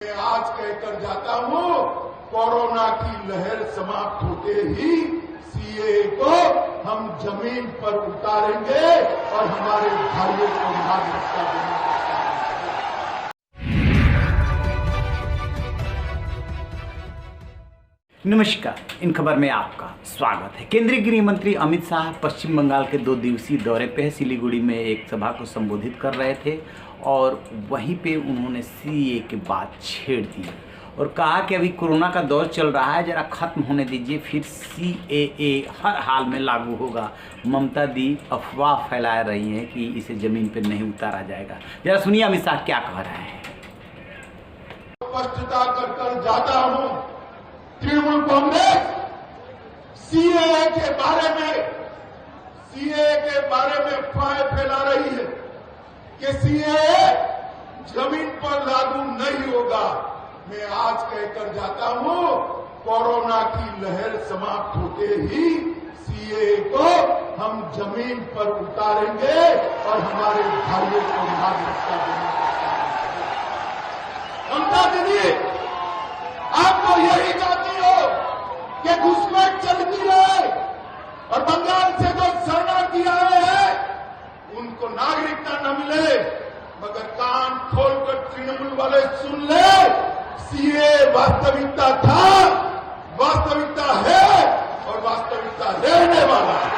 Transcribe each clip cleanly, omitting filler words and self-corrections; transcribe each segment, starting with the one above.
मैं आज कहकर जाता हूं, कोरोना की लहर समाप्त होते ही सीए को हम जमीन पर उतारेंगे और हमारे भाइयों को नागरिकता देने का काम करेंगे। नमस्कार, इन खबर में आपका स्वागत है। केंद्रीय गृह मंत्री अमित शाह पश्चिम बंगाल के 2 दिवसीय दौरे पे है। सिलीगुड़ी में एक सभा को संबोधित कर रहे थे और वहीं पे उन्होंने सीए की बात छेड़ दी और कहा कि अभी कोरोना का दौर चल रहा है, जरा खत्म होने दीजिए, फिर सीएए हर हाल में लागू होगा। ममता दी अफवाह फैला रही हैं कि इसे जमीन पर नहीं उतारा जाएगा। जरा सुनिए अमित शाह क्या कह रहे हैं। स्पष्टता कर जाता हूं, तृणमूल कांग्रेस सीएए के बारे में अफवाहें फैला रही है कि सीएए जमीन पर लागू नहीं होगा। मैं आज कहकर जाता हूं, कोरोना की लहर समाप्त होते ही सीएए को हम जमीन पर उतारेंगे और हमारे भाइयों को नागरिकता देने का काम करेंगे। ममता दीदी, आप तो यही चाहती हो कि घुसपैठ चलती रहे और बंगाल से जो शरणार्थी आए हैं उनको नागरिकता न मिले, मगर कान खोलकर तृणमूल वाले सुन ले, सीए वास्तविकता था, वास्तविकता है और वास्तविकता रहने वाला है।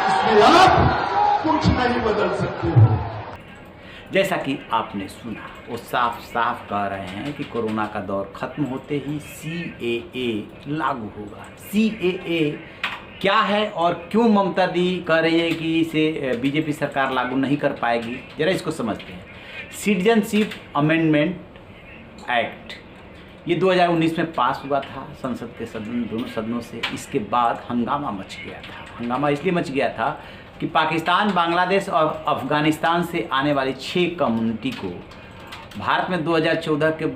इसलिए आप कुछ नहीं बदल सकते हो। जैसा कि आपने सुना, वो साफ साफ कह रहे हैं कि कोरोना का दौर खत्म होते ही सीएए लागू होगा। सीएए क्या है और क्यों ममता दी कह रही है कि इसे बीजेपी सरकार लागू नहीं कर पाएगी, जरा इसको समझते हैं। सिटीजनशिप अमेंडमेंट एक्ट ये 2019 में पास हुआ था संसद के दोनों सदनों से। इसके बाद हंगामा मच गया था। हंगामा इसलिए मच गया था कि पाकिस्तान, बांग्लादेश और अफगानिस्तान से आने वाली 6 कम्युनिटी को भारत में 2014 के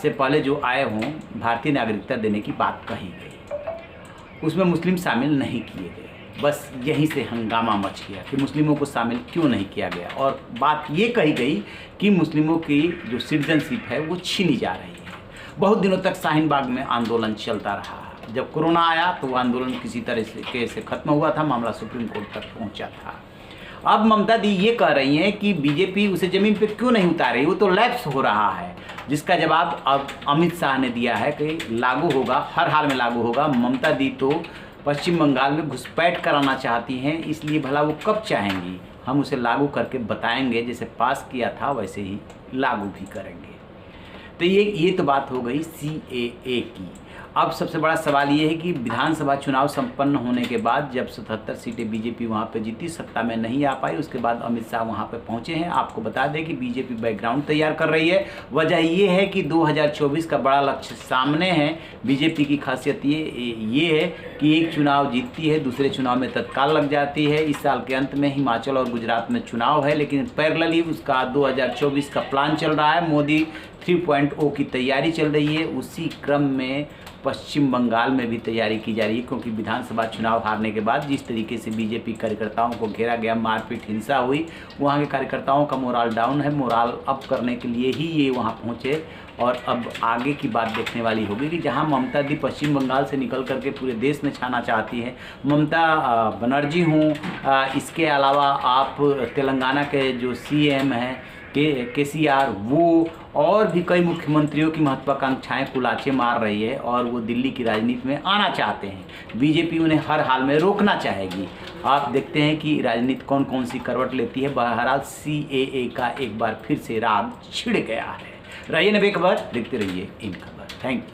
से पहले जो आए हों भारतीय नागरिकता देने की बात कही गई। उसमें मुस्लिम शामिल नहीं किए गए। बस यहीं से हंगामा मच गया कि मुस्लिमों को शामिल क्यों नहीं किया गया, और बात ये कही गई कि मुस्लिमों की जो सिटीजनशिप है वो छीनी जा रही है। बहुत दिनों तक शाहीन बाग में आंदोलन चलता रहा। जब कोरोना आया तो वो आंदोलन किसी तरह से खत्म हुआ था, मामला सुप्रीम कोर्ट तक पहुंचा था। अब ममता दी ये कह रही हैं कि बीजेपी उसे ज़मीन पे क्यों नहीं उतार रही, वो तो लैप्स हो रहा है, जिसका जवाब अब अमित शाह ने दिया है कि लागू होगा, हर हाल में लागू होगा। ममता दी तो पश्चिम बंगाल में घुसपैठ कराना चाहती हैं, इसलिए भला वो कब चाहेंगी, हम उसे लागू करके बताएंगे, जैसे पास किया था वैसे ही लागू भी करेंगे। तो ये तो बात हो गई सीएए की। अब सबसे बड़ा सवाल ये है कि विधानसभा चुनाव संपन्न होने के बाद जब 77 सीटें बीजेपी वहाँ पे जीती, सत्ता में नहीं आ पाई, उसके बाद अमित शाह वहाँ पे पहुँचे हैं। आपको बता दें कि बीजेपी बैकग्राउंड तैयार कर रही है। वजह ये है कि 2024 का बड़ा लक्ष्य सामने है। बीजेपी की खासियत ये है कि एक चुनाव जीतती है, दूसरे चुनाव में तत्काल लग जाती है। इस साल के अंत में हिमाचल और गुजरात में चुनाव है, लेकिन पैरेलली उसका 2024 का प्लान चल रहा है। मोदी 3.0 की तैयारी चल रही है। उसी क्रम में पश्चिम बंगाल में भी तैयारी की जा रही है, क्योंकि विधानसभा चुनाव हारने के बाद जिस तरीके से बीजेपी कार्यकर्ताओं को घेरा गया, मारपीट हिंसा हुई, वहाँ के कार्यकर्ताओं का मोराल डाउन है। मोराल अप करने के लिए ही ये वहाँ पहुँचे और अब आगे की बात देखने वाली होगी कि जहाँ ममता दी पश्चिम बंगाल से निकल करके पूरे देश में छाना चाहती है। ममता बनर्जी हूँ, इसके अलावा आप तेलंगाना के जो सीएम हैं केसीआर, वो और भी कई मुख्यमंत्रियों की महत्वाकांक्षाएं कुलाचे मार रही है और वो दिल्ली की राजनीति में आना चाहते हैं। बीजेपी उन्हें हर हाल में रोकना चाहेगी। आप देखते हैं कि राजनीति कौन कौन सी करवट लेती है। बहरहाल सीएए का एक बार फिर से राग छिड़ गया है। रहिए नबे खबर, देखते रहिए इन खबर। Thank you.